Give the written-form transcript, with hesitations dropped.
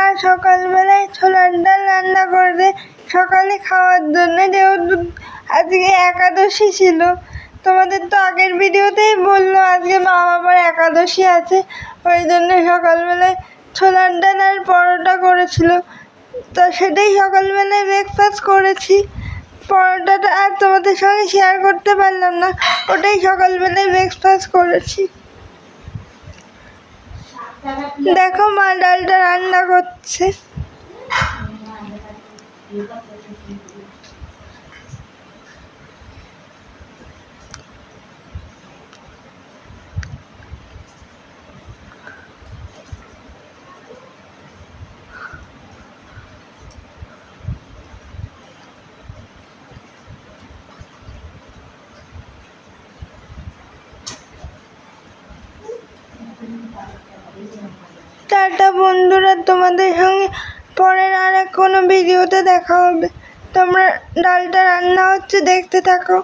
মা সকালবেলায় ছোলার ডাল রান্না করবে সকালে খাওয়ার জন্য, যেহেতু আজকে একাদশী ছিল। তোমাদের তো আগের ভিডিওতেই বললো আজকে মা বাবার একাদশী আছে, ওই জন্য সকালবেলায় ছোলার ডাল আর পরোটা করেছিল। তো সেটাই সকালবেলায় ব্রেকফাস্ট করেছি। পরোটাটা আর তোমাদের সঙ্গে শেয়ার করতে পারলাম না, ওটাই সকালবেলায় ব্রেকফাস্ট করেছি। দেখো মা ডালটা রান্না করছে। টাটা বন্ধুরা, তোমাদের সঙ্গে পরের আর কোনো ভিডিওতে দেখা হবে। তোমরা ডালটা রান্না হচ্ছে দেখতে থাকো।